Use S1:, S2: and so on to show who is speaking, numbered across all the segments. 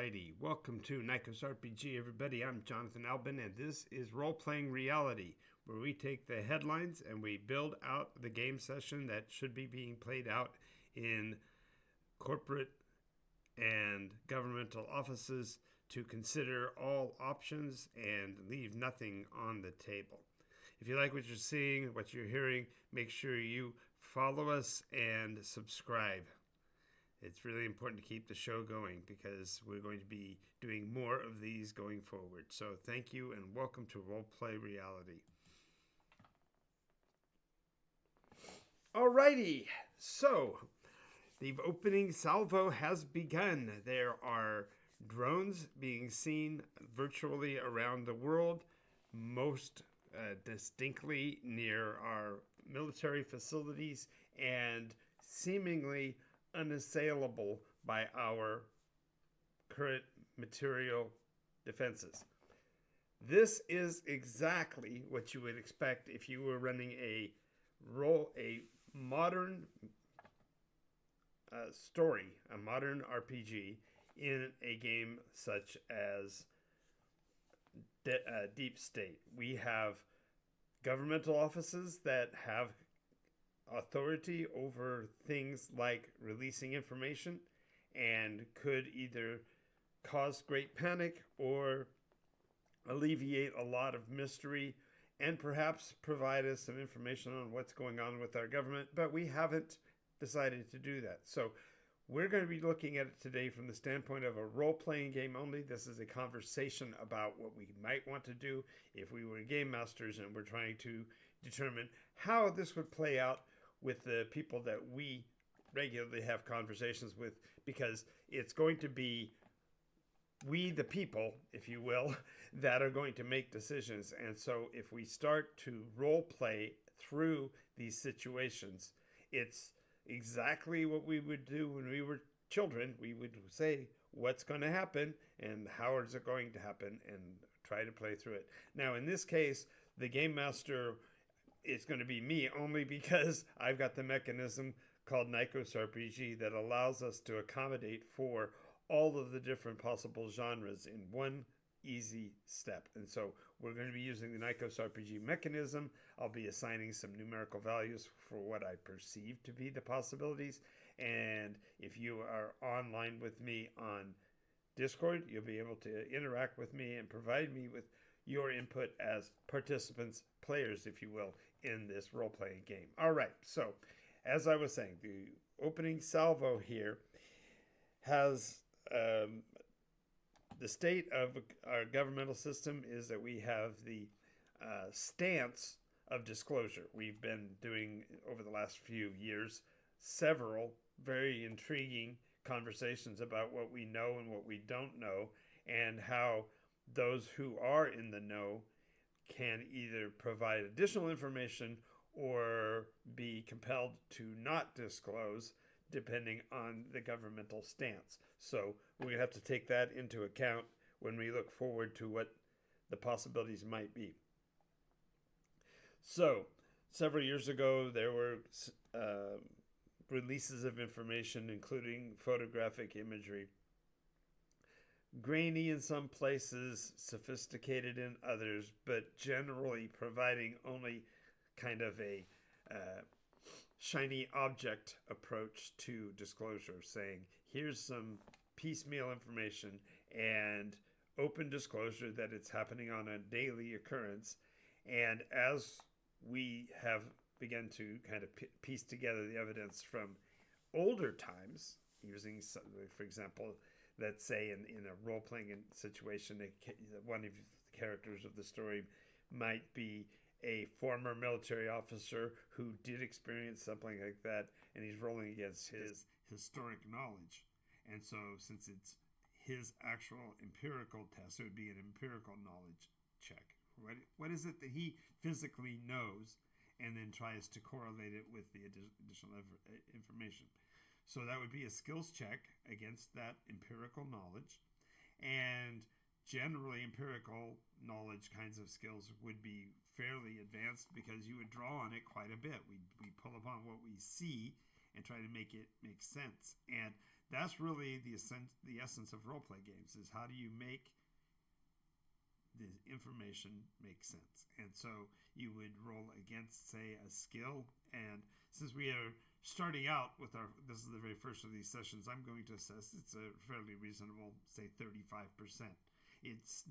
S1: Alrighty, welcome to NycosRPG, everybody. I'm Jonathan Albin, and this is Role-Playing Reality, where we take the headlines and we build out the game session that should be being played out in corporate and governmental offices to consider all options and leave nothing on the table. If you like what you're seeing, what you're hearing, make sure you follow us and subscribe. It's really important to keep the show going because we're going to be doing more of these going forward. So thank you and welcome to Roleplay Reality. Alrighty, so the opening salvo has begun. There are drones being seen virtually around the world, most distinctly near our military facilities and seemingly unassailable by our current material defenses. This is exactly what you would expect if you were running a modern story, a modern RPG in a game such as Deep State. We have governmental offices that have authority over things like releasing information and could either cause great panic or alleviate a lot of mystery and perhaps provide us some information on what's going on with our government, but we haven't decided to do that. So we're going to be looking at it today from the standpoint of a role-playing game only. This is a conversation about what we might want to do if we were game masters and we're trying to determine how this would play out with the people that we regularly have conversations with, because it's going to be we, the people, if you will, that are going to make decisions. And so if we start to role play through these situations, it's exactly what we would do when we were children. We would say what's going to happen and how is it going to happen and try to play through it. Now, in this case, the game master is going to be me only because I've got the mechanism called NycosRPG that allows us to accommodate for all of the different possible genres in one easy step. And so we're going to be using the NycosRPG mechanism. I'll be assigning some numerical values for what I perceive to be the possibilities. And if you are online with me on Discord, you'll be able to interact with me and provide me with your input as participants, players, if you will, in this role-playing game. All right, so as I was saying, the opening salvo here has the state of our governmental system is that we have the stance of disclosure. We've been doing, over the last few years, several very intriguing conversations about what we know and what we don't know, and how those who are in the know can either provide additional information or be compelled to not disclose depending on the governmental stance. So we're going to have to take that into account when we look forward to what the possibilities might be. So several years ago, there were releases of information, including photographic imagery, grainy in some places, sophisticated in others, but generally providing only kind of a shiny object approach to disclosure, saying here's some piecemeal information and open disclosure that it's happening on a daily occurrence. And as we have begun to kind of piece together the evidence from older times, using, for example, let's say in a role-playing situation, one of the characters of the story might be a former military officer who did experience something like that, and he's rolling against his historic knowledge. And so since it's his actual empirical test, it would be an empirical knowledge check. What is it that he physically knows, and then tries to correlate it with the additional information. So that would be a skills check against that empirical knowledge. And generally empirical knowledge kinds of skills would be fairly advanced because you would draw on it quite a bit. We pull upon what we see and try to make it make sense. And that's really the essence of role play games, is how do you make the information make sense. And so you would roll against, say, a skill. And since we are starting out with this is the very first of these sessions, I'm going to assess it's a fairly reasonable, say, 35%. It's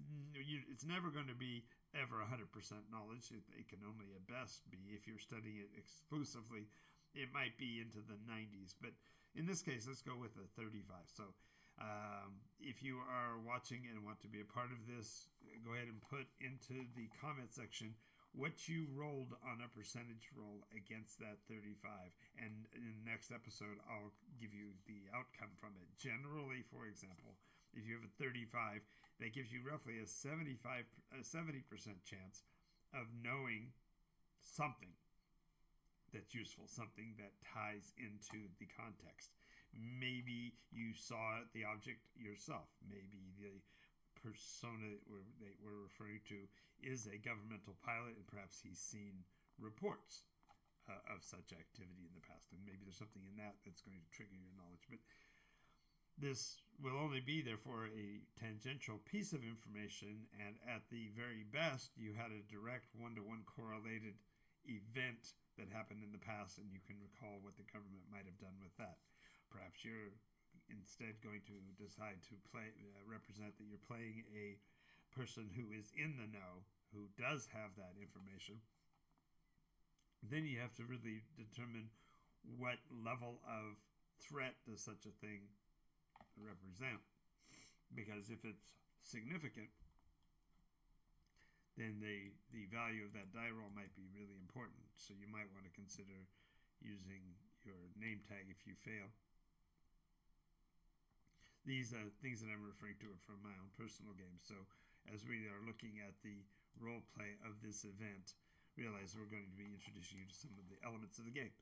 S1: never going to be ever 100% knowledge. It can only at best be, if you're studying it exclusively, it might be into the 90s. But in this case, let's go with a 35. So if you are watching and want to be a part of this, go ahead and put into the comment section what you rolled on a percentage roll against that 35. And in the next episode, I'll give you the outcome from it. Generally, for example, if you have a 35, that gives you roughly a 70% chance of knowing something that's useful, something that ties into the context. Maybe you saw the object yourself. Maybe the persona that we're referring to is a governmental pilot, and perhaps he's seen reports of such activity in the past, and maybe there's something in that that's going to trigger your knowledge. But this will only be, therefore, a tangential piece of information, and at the very best, you had a direct one-to-one correlated event that happened in the past, and you can recall what the government might have done with that. Perhaps you're instead going to decide to represent that you're playing a person who is in the know, who does have that information. Then you have to really determine what level of threat does such a thing represent. Because if it's significant, then the value of that die roll might be really important. So you might want to consider using your name tag if you fail. These things that I'm referring to are from my own personal games. So as we are looking at the role play of this event, realize we're going to be introducing you to some of the elements of the game.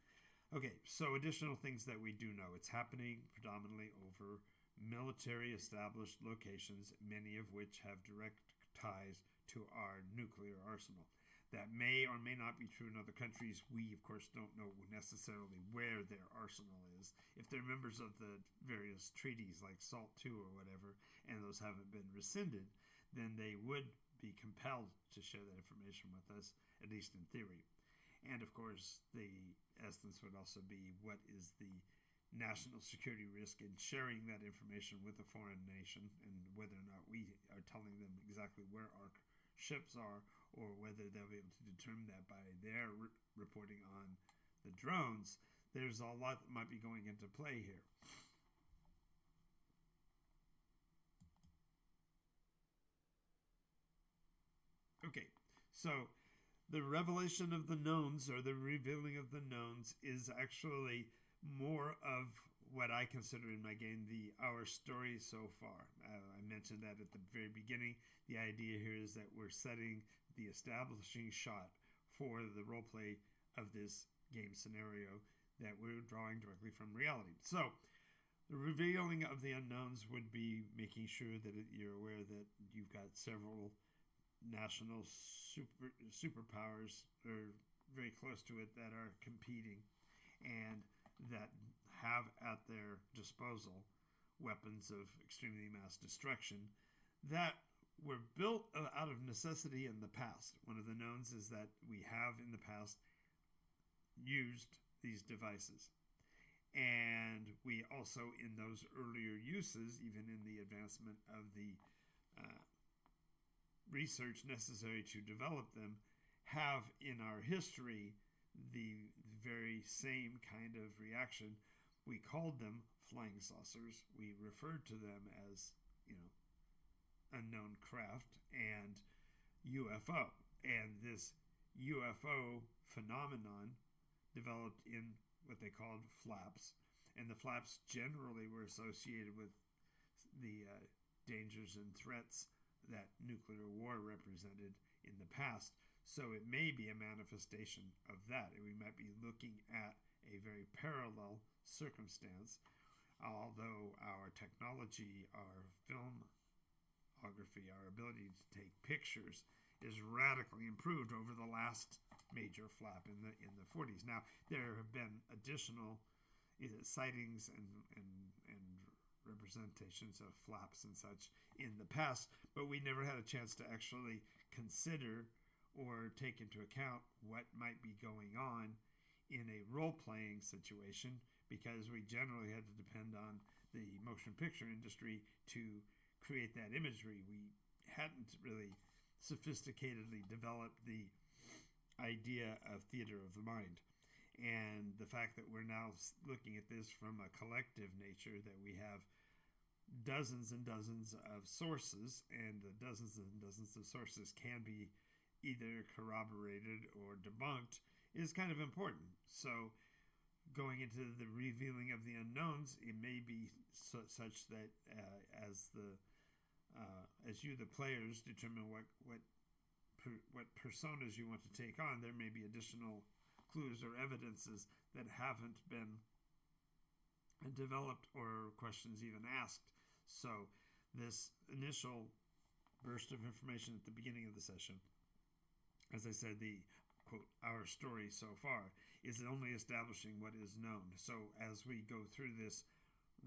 S1: Okay, so additional things that we do know. It's happening predominantly over military established locations, many of which have direct ties to our nuclear arsenal. That may or may not be true in other countries. We, of course, don't know necessarily where their arsenal is. If they're members of the various treaties like SALT II or whatever, and those haven't been rescinded, then they would be compelled to share that information with us, at least in theory. And, of course, the essence would also be what is the national security risk in sharing that information with a foreign nation, and whether or not we are telling them exactly where our ships are, or whether they'll be able to determine that by their reporting on the drones. There's a lot that might be going into play here. Okay, so the revelation of the knowns, or the revealing of the knowns, is actually more of what I consider in my game our story so far. I mentioned that at the very beginning. The idea here is that we're setting the establishing shot for the role play of this game scenario that we're drawing directly from reality. So the revealing of the unknowns would be making sure that you're aware that you've got several national superpowers, or very close to it, that are competing and that have at their disposal weapons of extremely mass destruction that were built out of necessity in the past. One of the knowns is that we have in the past used these devices. And we also, in those earlier uses, even in the advancement of the research necessary to develop them, have in our history the very same kind of reaction. We called them flying saucers. We referred to them as, unknown craft and UFO. And this UFO phenomenon developed in what they called flaps. And the flaps generally were associated with the dangers and threats that nuclear war represented in the past. So it may be a manifestation of that. And we might be looking at a very parallel circumstance, although our technology, our filmography, our ability to take pictures is radically improved over the last major flap in the 40s. Now, there have been additional
S2: sightings and representations of flaps and such in the past, but we never had a chance to actually consider or take into account what might be going on in a role-playing situation, because we generally had to depend on the motion picture industry to create that imagery. We hadn't really sophisticatedly developed the idea of theater of the mind. And the fact that we're now looking at this from a collective nature, that we have dozens and dozens of sources, and the dozens and dozens of sources can be either corroborated or debunked, is kind of important. So going into the revealing of the unknowns, it may be such that as you, the players, determine what personas you want to take on, there may be additional clues or evidences that haven't been developed or questions even asked. So this initial burst of information at the beginning of the session, as I said, the quote, our story so far, is only establishing what is known. So as we go through this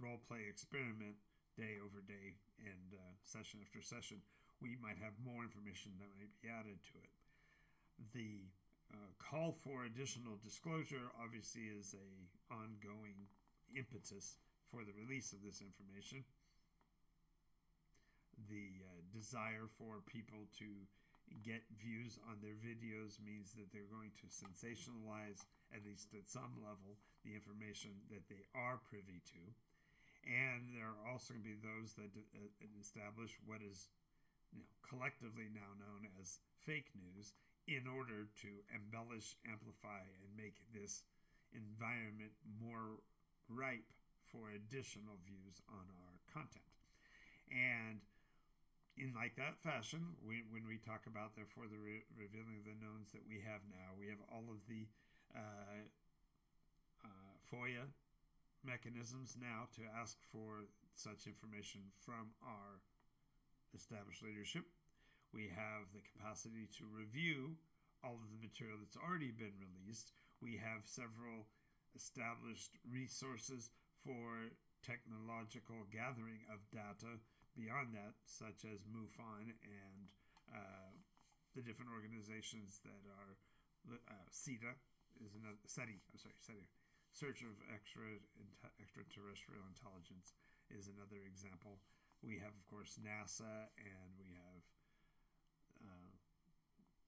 S2: role play experiment day over day and session after session, we might have more information that might be added to it. The call for additional disclosure obviously is a ongoing impetus for the release of this information. The desire for people to get views on their videos means that they're going to sensationalize, at least at some level, the information that they are privy to. And there are also going to be those that establish what is collectively now known as fake news, in order to embellish, amplify, and make this environment more ripe for additional views on our content. And in like that fashion, when we talk about, therefore, the revealing of the knowns that we have now, we have all of the FOIA mechanisms now to ask for such information from our established leadership. We have the capacity to review all of the material that's already been released. We have several established resources for technological gathering of data beyond that, such as MUFON and the different organizations that are CETA is another SETI. Search of Extraterrestrial Intelligence is another example. We have, of course, NASA, and we have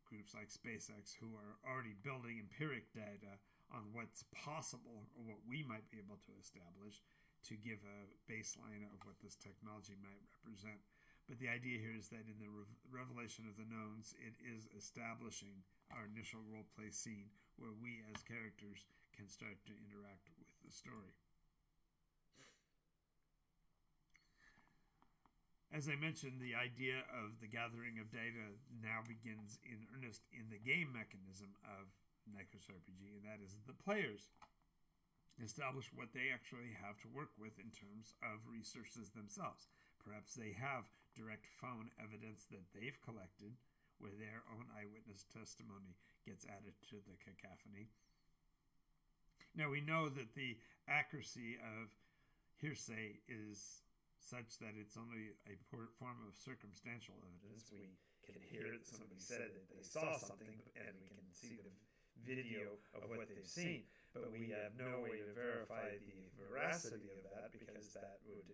S2: groups like SpaceX who are already building empiric data on what's possible or what we might be able to establish to give a baseline of what this technology might represent. But the idea here is that in the revelation of the knowns, it is establishing our initial role-play scene where we as characters can start to interact with the story. As I mentioned, the idea of the gathering of data now begins in earnest in the game mechanism of NycosRPG, and that is the players establish what they actually have to work with in terms of resources themselves. Perhaps they have direct phone evidence that they've collected where their own eyewitness testimony gets added to the cacophony. Now, we know that the accuracy of hearsay is such that it's only a form of circumstantial evidence.
S1: We can hear that somebody said that they saw something, and we can see the video of what they've seen, but we have no way to verify the veracity of that, because that would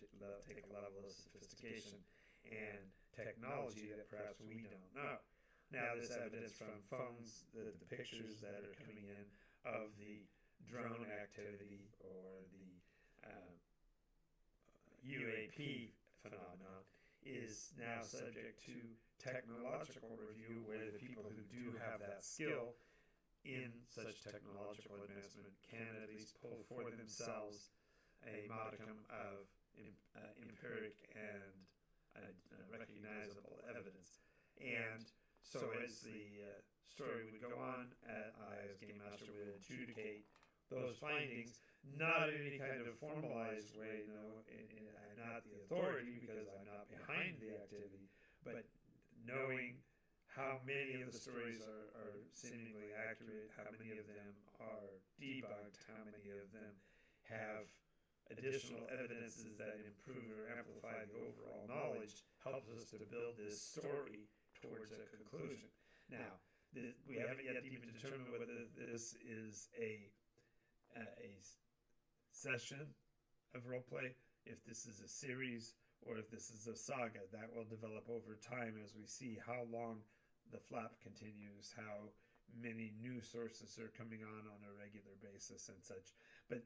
S1: take a level of sophistication and technology that perhaps we don't know. Now, this evidence from phones, the pictures that are coming in of the drone activity or the UAP phenomenon is now subject to technological review, where the people who do have that skill in such technological advancement can at least pull for themselves a modicum of empiric and recognizable evidence. And so as the story would go on, I as Game Master would adjudicate those findings, not in any kind of formalized way, I'm not the authority because I'm not behind the activity, but knowing how many of the stories are seemingly accurate, how many of them are debunked, how many of them have additional evidences that improve or amplify the overall knowledge helps us to build this story towards a conclusion. Now, we haven't yet even determined whether this is a session of roleplay, if this is a series, or if this is a saga. That will develop over time as we see how long the flap continues, how many new sources are coming on a regular basis and such. But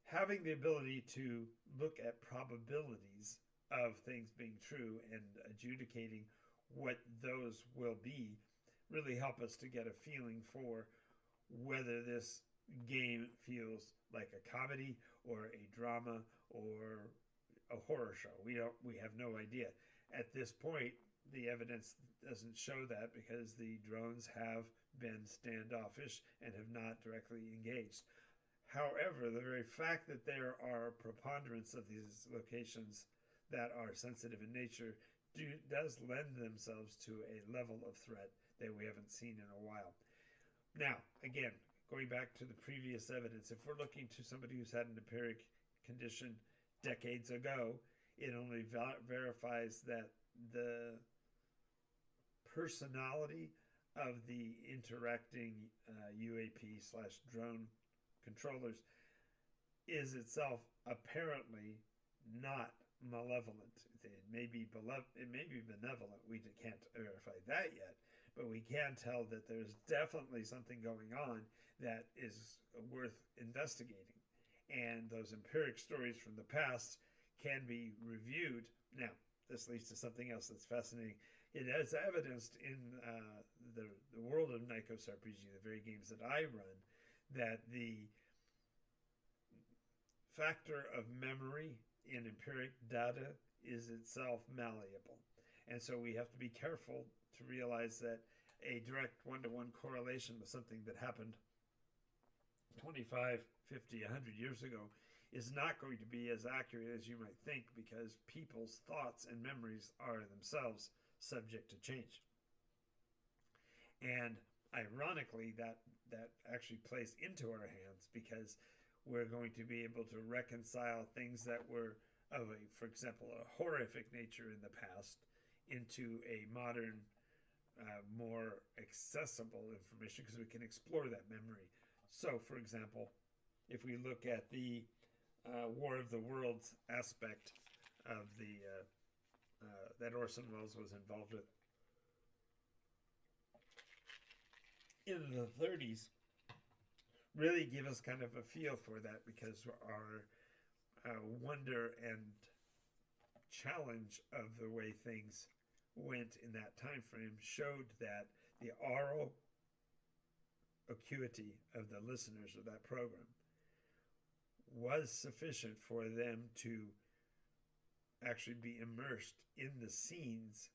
S1: having the ability to look at probabilities of things being true and adjudicating what those will be really help us to get a feeling for whether this game feels like a comedy or a drama or a horror show. We have no idea. At this point, the evidence doesn't show that because the drones have been standoffish and have not directly engaged. However, the very fact that there are preponderance of these locations that are sensitive in nature does lend themselves to a level of threat that we haven't seen in a while. Now, again, going back to the previous evidence, if we're looking to somebody who's had an empiric condition decades ago, it only verifies that the personality of the interacting UAP/drone controllers is itself apparently not malevolent. It may be benevolent. We can't verify that yet, but we can tell that there's definitely something going on that is worth investigating. And those empiric stories from the past can be reviewed. Now, this leads to something else that's fascinating. It is evidenced in the world of NycosRPG, the very games that I run, that the factor of memory in empiric data is itself malleable. And so we have to be careful to realize that a direct one-to-one correlation with something that happened 25, 50, 100 years ago is not going to be as accurate as you might think, because people's thoughts and memories are themselves subject to change. And ironically, that actually plays into our hands, because we're going to be able to reconcile things that were of for example, a horrific nature in the past into a modern, more accessible information, because we can explore that memory. So, for example, if we look at the War of the Worlds aspect of the that Orson Welles was involved with in the 30s, really give us kind of a feel for that, because our wonder and challenge of the way things went in that time frame showed that the oral acuity of the listeners of that program was sufficient for them to actually be immersed in the scenes.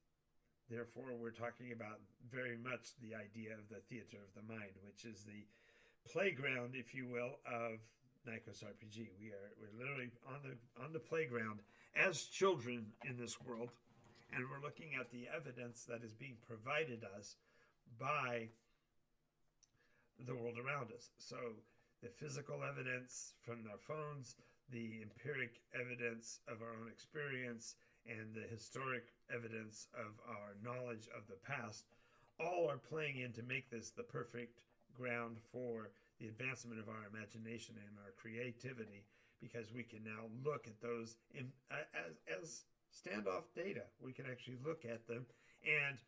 S1: Therefore, we're talking about very much the idea of the theater of the mind, which is the playground, if you will, of NycosRPG. We're literally on the playground as children in this world, and we're looking at the evidence that is being provided us by the world around us. So the physical evidence from our phones, the empiric evidence of our own experience, and the historic evidence of our knowledge of the past all are playing in to make this the perfect ground for the advancement of our imagination and our creativity, because we can now look at those as standoff data. We can actually look at them, and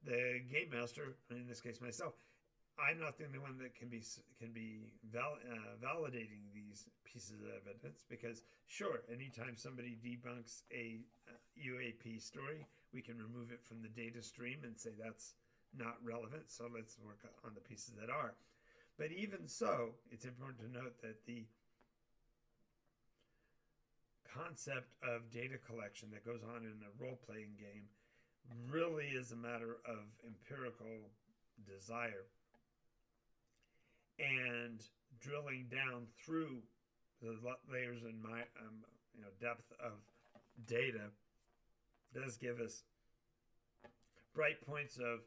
S1: the game master, in this case myself, I'm not the only one that can be validating these pieces of evidence, because sure, anytime somebody debunks a UAP story, we can remove it from the data stream and say that's not relevant, so let's work on the pieces that are. But even so, it's important to note that the concept of data collection that goes on in a role-playing game really is a matter of empirical desire, and drilling down through the layers and depth of data does give us bright points of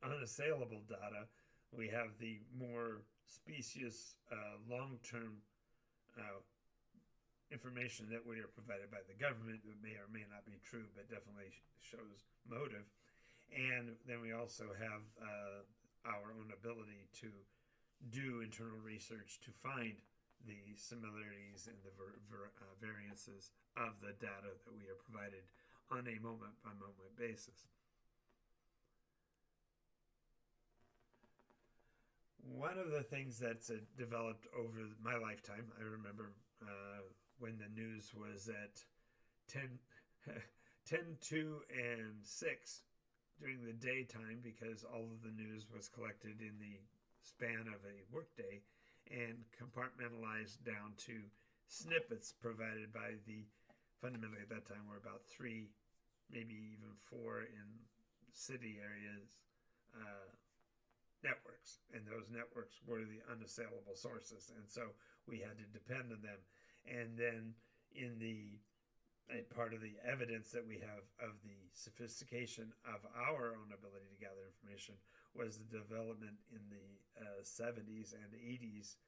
S1: unassailable data. We have the more specious long-term information that we are provided by the government that may or may not be true, but definitely shows motive. And then we also have our own ability to do internal research to find the similarities and the variances of the data that we are provided on a moment-by-moment basis. One of the things that's developed over my lifetime, I remember when the news was at 10, 2, and 6 during the daytime, because all of the news was collected in the span of a workday and compartmentalized down to snippets provided by the, fundamentally at that time were about 3, maybe even 4 in city areas, networks, and those networks were the unassailable sources, and so we had to depend on them. And then in the part of the evidence that we have of the sophistication of our own ability to gather information was the development in the 70s and 80s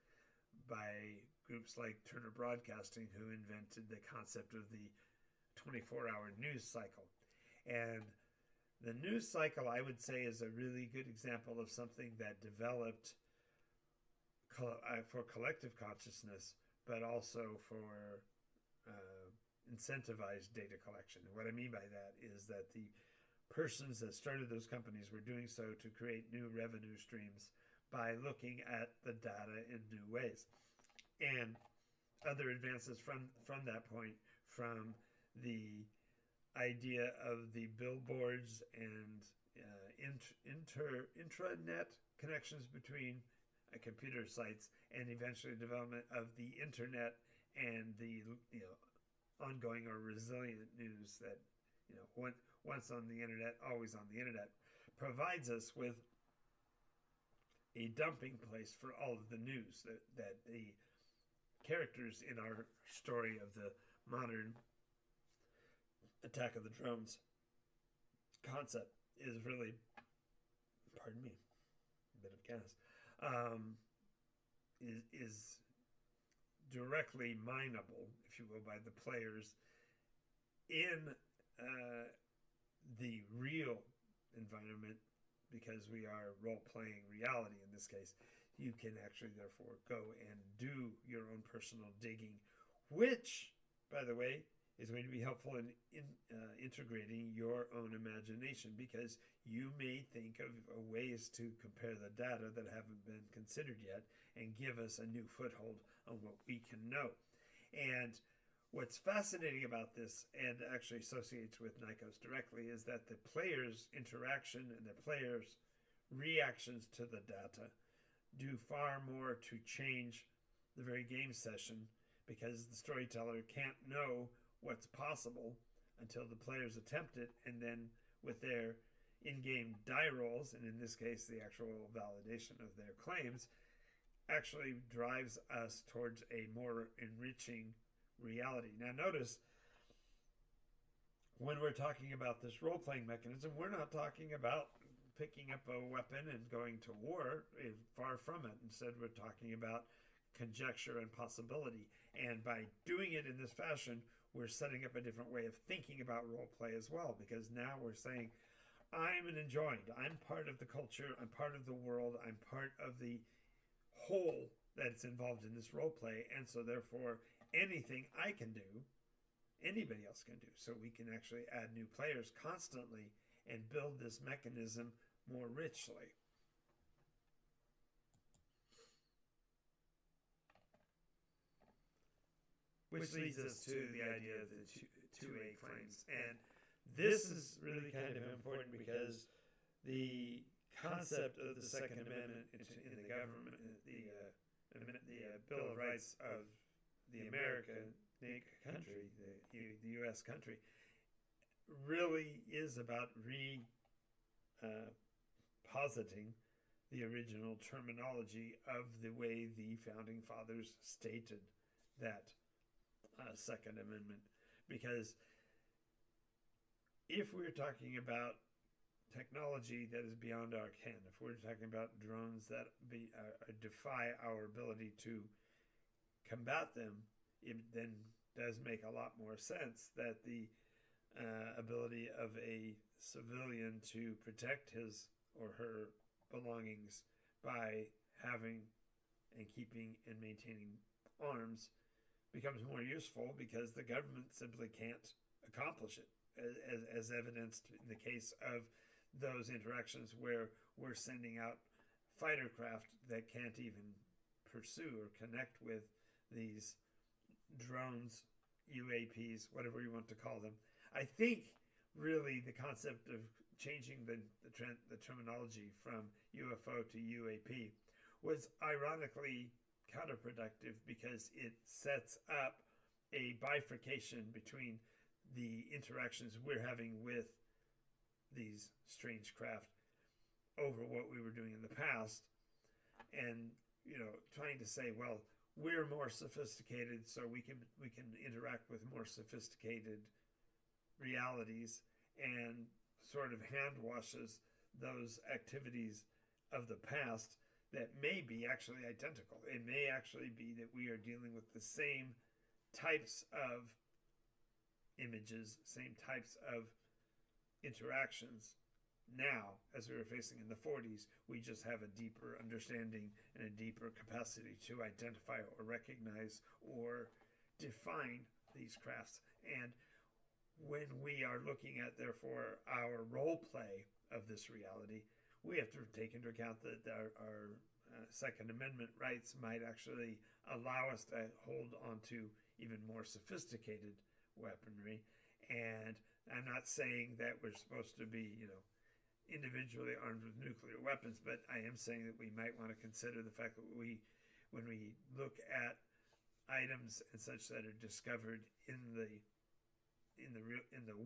S1: by groups like Turner Broadcasting, who invented the concept of the 24-hour news cycle. And the news cycle, I would say, is a really good example of something that developed for collective consciousness, but also for incentivized data collection. And what I mean by that is that the persons that started those companies were doing so to create new revenue streams by looking at the data in new ways. And other advances from that point, from the idea of the billboards and intranet connections between computer sites, and eventually development of the internet and the ongoing or resilient news that once on the internet, always on the internet, provides us with a dumping place for all of the news that the characters in our story of the modern Attack of the Drones concept is really, pardon me, a bit of gas, is directly mineable, if you will, by the players in the real environment, because we are role-playing reality in this case. You can actually therefore go and do your own personal digging, which, by the way, is going to be helpful in integrating your own imagination, because you may think of ways to compare the data that haven't been considered yet and give us a new foothold on what we can know. And what's fascinating about this, and actually associates with Nykos directly, is that the player's interaction and the player's reactions to the data do far more to change the very game session, because the storyteller can't know what's possible until the players attempt it, and then with their in-game die rolls, and in this case the actual validation of their claims, actually drives us towards a more enriching reality. Now notice, when we're talking about this role-playing mechanism, we're not talking about picking up a weapon and going to war. Far from it. Instead, we're talking about conjecture and possibility. And by doing it in this fashion, we're setting up a different way of thinking about role play as well, because now we're saying, I'm an enjoined, I'm part of the culture, I'm part of the world, I'm part of the whole that's involved in this role play, and so therefore anything I can do, anybody else can do. So we can actually add new players constantly and build this mechanism more richly. Which leads us to the idea of the 2A claims. And this is really kind of important, because the concept of the Second Amendment in the government, the Bill of Rights of the American country, the U.S. country, really is about positing the original terminology of the way the Founding Fathers stated that Second Amendment. Because if we're talking about technology that is beyond our ken, if we're talking about drones that defy our ability to combat them, then does make a lot more sense that the ability of a civilian to protect his or her belongings by having and keeping and maintaining arms becomes more useful because the government simply can't accomplish it, as evidenced in the case of those interactions where we're sending out fighter craft that can't even pursue or connect with these drones, UAPs, whatever you want to call them. I think really the concept of changing the terminology from UFO to UAP was ironically counterproductive because it sets up a bifurcation between the interactions we're having with these strange craft over what we were doing in the past, and trying to say, well, we're more sophisticated, so we can interact with more sophisticated realities, and sort of hand washes those activities of the past that may be actually identical. It may actually be that we are dealing with the same types of images, same types of interactions now as we were facing in the 40s. We just have a deeper understanding and a deeper capacity to identify or recognize or define these crafts. And when we are looking at, therefore, our role play of this reality, we have to take into account that our Second Amendment rights might actually allow us to hold on to even more sophisticated weaponry. And I'm not saying that we're supposed to be, individually armed with nuclear weapons, but I am saying that we might want to consider the fact that when we look at items and such that are discovered in the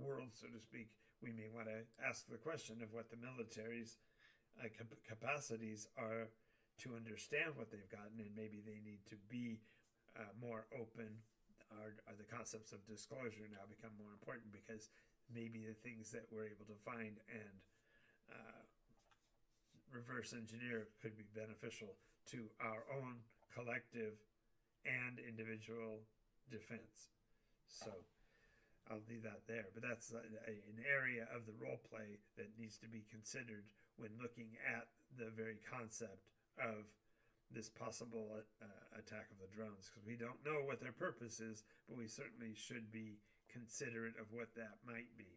S1: world, so to speak, we may want to ask the question of what the military's capacities are to understand what they've gotten, and maybe they need to be more open. Are the concepts of disclosure now become more important because maybe the things that we're able to find and reverse engineer could be beneficial to our own collective and individual defense. So I'll leave that there. But that's an area of the role play that needs to be considered when looking at the very concept of this possible attack of the drones, because we don't know what their purpose is, but we certainly should be considerate of what that might be.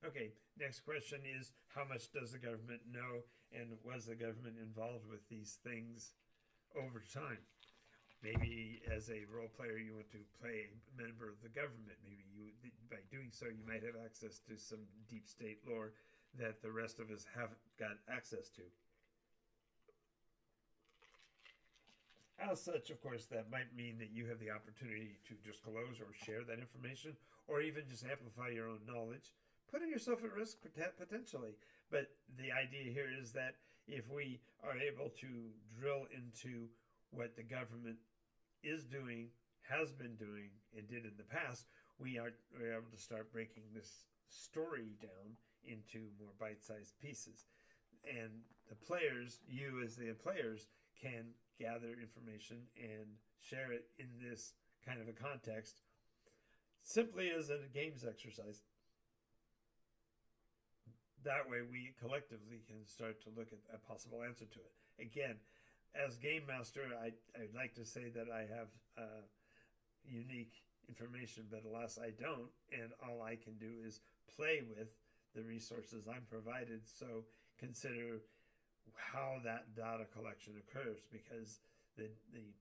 S1: Okay, next question is, how much does the government know, and was the government involved with these things over time? Maybe as a role player you want to play a member of the government. Maybe by doing so you might have access to some deep state lore that the rest of us haven't got access to. As such, of course, that might mean that you have the opportunity to disclose or share that information, or even just amplify your own knowledge, putting yourself at risk potentially. But the idea here is that if we are able to drill into what the government is doing, has been doing, and did in the past, we're able to start breaking this story down into more bite-sized pieces. And the players, you as the players, can gather information and share it in this kind of a context simply as a games exercise. That way we collectively can start to look at a possible answer to it. Again, as game master, I'd like to say that I have unique information, but alas I don't, and all I can do is play with the resources I'm provided. So consider how that data collection occurs, because the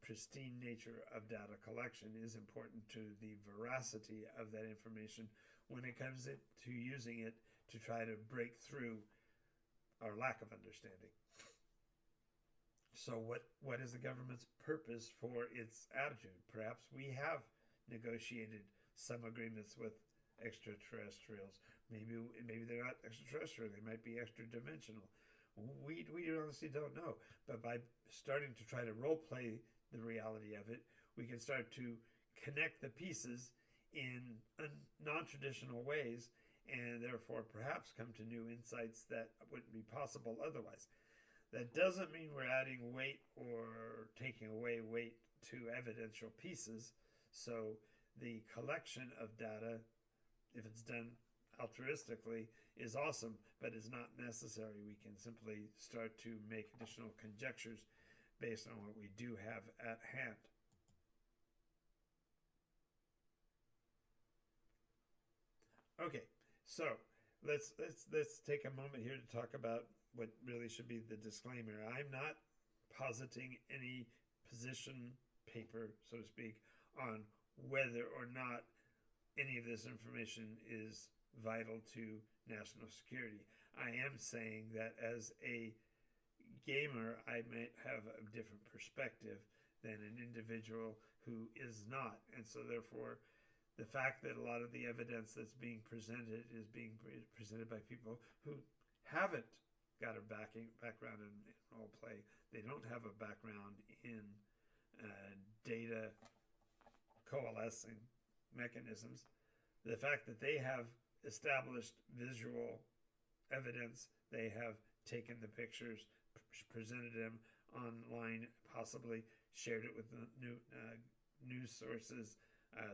S1: pristine nature of data collection is important to the veracity of that information when it comes to using it to try to break through our lack of understanding. So what is the government's purpose for its attitude? Perhaps we have negotiated some agreements with extraterrestrials. Maybe they're not extraterrestrial. They might be extra-dimensional. We honestly don't know. But by starting to try to role-play the reality of it, we can start to connect the pieces in non-traditional ways, and therefore perhaps come to new insights that wouldn't be possible otherwise. That doesn't mean we're adding weight or taking away weight to evidential pieces. So the collection of data, if it's done altruistically, is awesome, but is not necessary. We can simply start to make additional conjectures based on what we do have at hand. Okay, so let's take a moment here to talk about what really should be the disclaimer. I'm not positing any position paper, so to speak, on whether or not any of this information is vital to national security. I am saying that as a gamer, I might have a different perspective than an individual who is not. And so therefore, the fact that a lot of the evidence that's being presented is being presented by people who haven't got a background in role play. They don't have a background in data coalescing mechanisms. The fact that they have established visual evidence, they have taken the pictures, presented them online, possibly shared it with the news sources,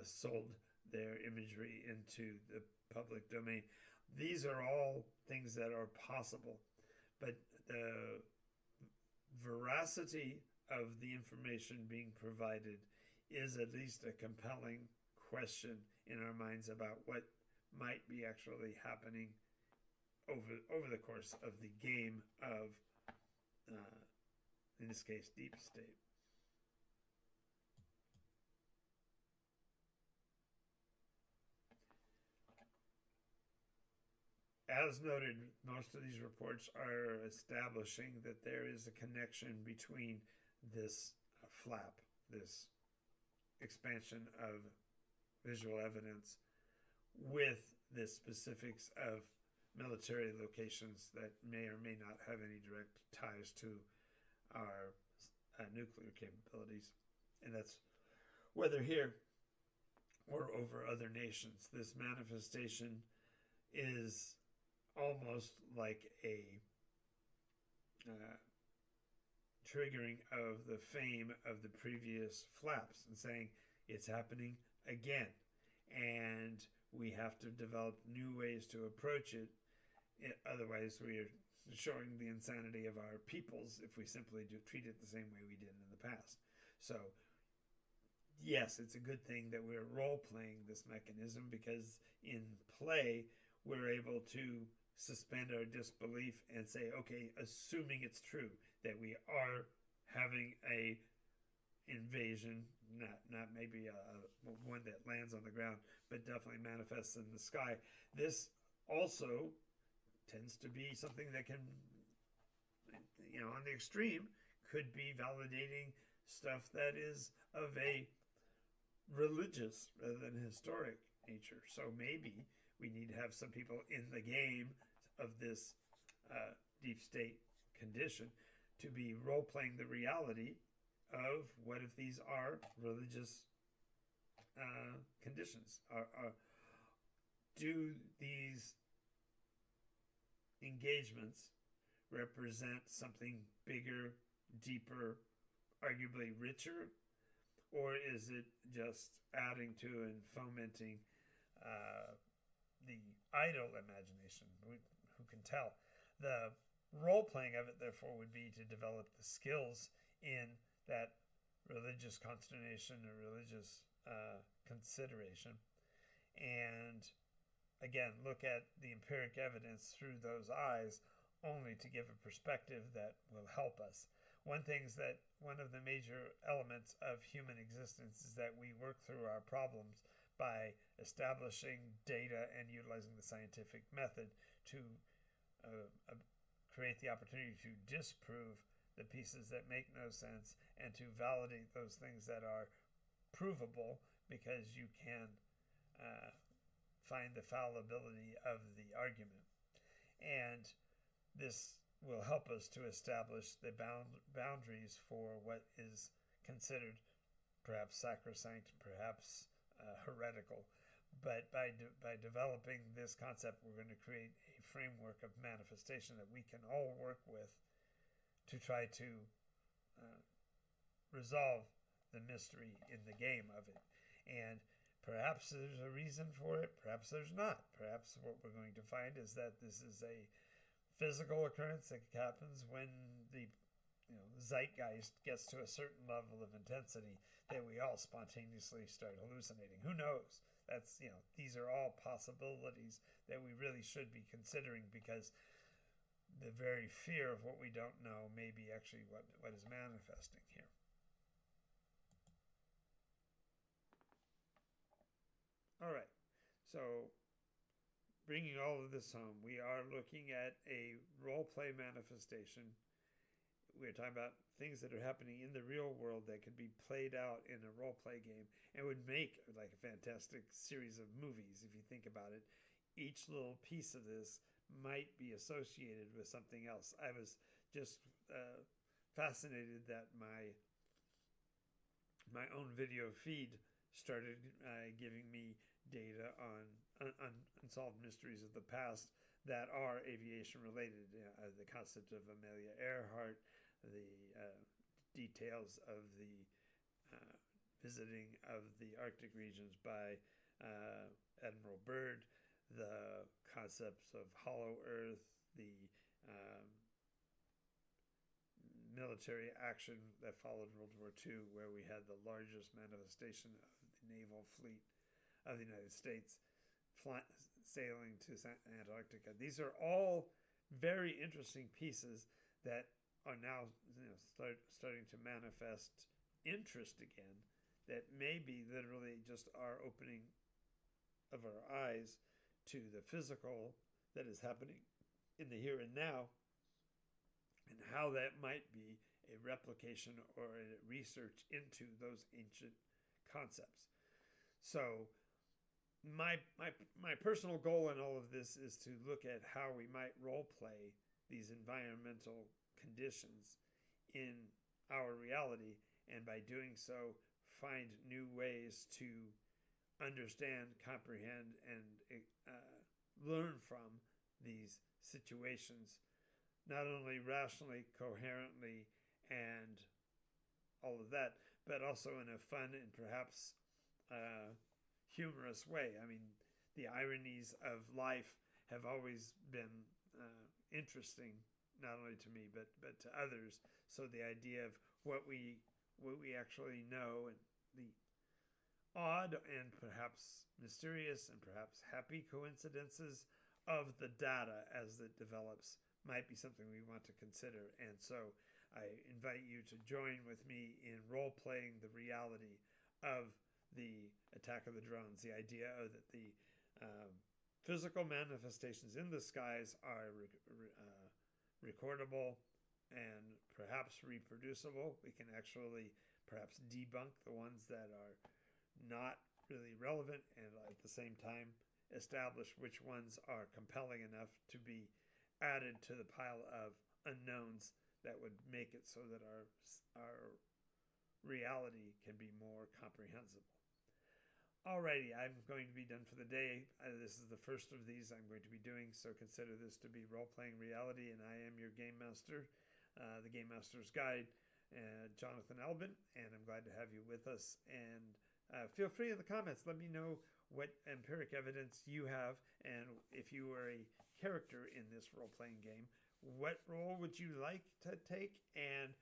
S1: sold their imagery into the public domain. These are all things that are possible, but the veracity of the information being provided is at least a compelling question in our minds about what might be actually happening over the course of the game of, in this case, Deep State. As noted, most of these reports are establishing that there is a connection between this flap, this expansion of visual evidence, with the specifics of military locations that may or may not have any direct ties to our nuclear capabilities. And that's whether here or over other nations. This manifestation is almost like a triggering of the fame of the previous flaps and saying it's happening again, and we have to develop new ways to approach it. Otherwise, we are showing the insanity of our peoples if we simply treat it the same way we did in the past. So yes, it's a good thing that we're role-playing this mechanism, because in play we're able to suspend our disbelief and say, okay, assuming it's true that we are having a invasion, not maybe one that lands on the ground, but definitely manifests in the sky. This also tends to be something that can, on the extreme, could be validating stuff that is of a religious rather than historic nature. So maybe we need to have some people in the game of this deep state condition to be role-playing the reality of what if these are religious conditions. Do these engagements represent something bigger, deeper, arguably richer, or is it just adding to and fomenting the idle imagination? Who can tell? The role-playing of it, therefore, would be to develop the skills in that religious consternation or religious consideration, and again, look at the empiric evidence through those eyes, only to give a perspective that will help us. One of the major elements of human existence is that we work through our problems by establishing data and utilizing the scientific method to create the opportunity to disprove the pieces that make no sense and to validate those things that are provable, because you can find the fallibility of the argument. And this will help us to establish the boundaries for what is considered perhaps sacrosanct, perhaps heretical. But by developing this concept, we're going to create a framework of manifestation that we can all work with
S3: to try to resolve the mystery in the game of it. And perhaps there's a reason for it, perhaps there's not. Perhaps what we're going to find is that this is a physical occurrence that happens when the zeitgeist gets to a certain level of intensity that we all spontaneously start hallucinating. Who knows? That's, these are all possibilities that we really should be considering, because the very fear of what we don't know may be actually what is manifesting here.
S1: All right. So, bringing all of this home, we are looking at a role-play manifestation. We're talking about things that are happening in the real world that could be played out in a role-play game and would make like a fantastic series of movies if you think about it. Each little piece of this might be associated with something else. I was just fascinated that my own video feed started giving me data on unsolved mysteries of the past that are aviation related. The concept of Amelia Earhart, the details of the visiting of the Arctic regions by Admiral Byrd, the concepts of hollow earth, the military action that followed World War II, where we had the largest manifestation of the naval fleet of the United States sailing to Antarctica. These are all very interesting pieces that are now starting to manifest interest again, that may be literally just our opening of our eyes to the physical that is happening in the here and now, and how that might be a replication or a research into those ancient concepts. So my personal goal in all of this is to look at how we might role play these environmental conditions in our reality, and by doing so find new ways to understand, comprehend, and learn from these situations, not only rationally, coherently, and all of that, but also in a fun and perhaps humorous way. I mean, the ironies of life have always been interesting, not only to me but to others. So the idea of what we actually know, and the odd and perhaps mysterious and perhaps happy coincidences of the data as it develops might be something we want to consider. And so I invite you to join with me in role-playing the reality of the attack of the drones, the idea that the physical manifestations in the skies are recordable and perhaps reproducible. We can actually perhaps debunk the ones that are not really relevant, and at the same time establish which ones are compelling enough to be added to the pile of unknowns that would make it so that our reality can be more comprehensible. Alrighty, I'm going to be done for the day. This is the first of these I'm going to be doing, so consider this to be role-playing reality, and I am your Game Master, the Game Master's Guide, Jonathan Albin, and I'm glad to have you with us. And feel free in the comments, let me know what empiric evidence you have, and if you were a character in this role-playing game, what role would you like to take, and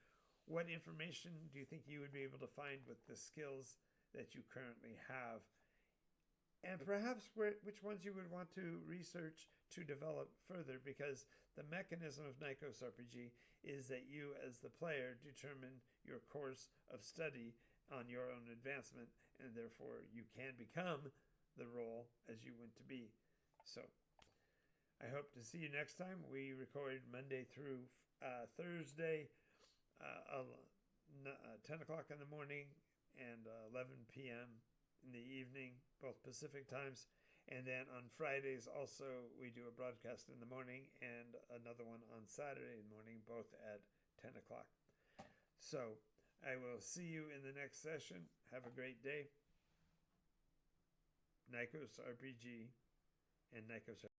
S1: what information do you think you would be able to find with the skills that you currently have, and perhaps which ones you would want to research to develop further, because the mechanism of NycosRPG is that you as the player determine your course of study on your own advancement, and therefore you can become the role as you want to be. So I hope to see you next time. We record Monday through Thursday, 10 o'clock in the morning and 11 p.m. in the evening, both Pacific times. And then on Fridays also we do a broadcast in the morning and another one on Saturday morning, both at 10 o'clock. So I will see you in the next session. Have a great day. NycosRPG and NycosRPG.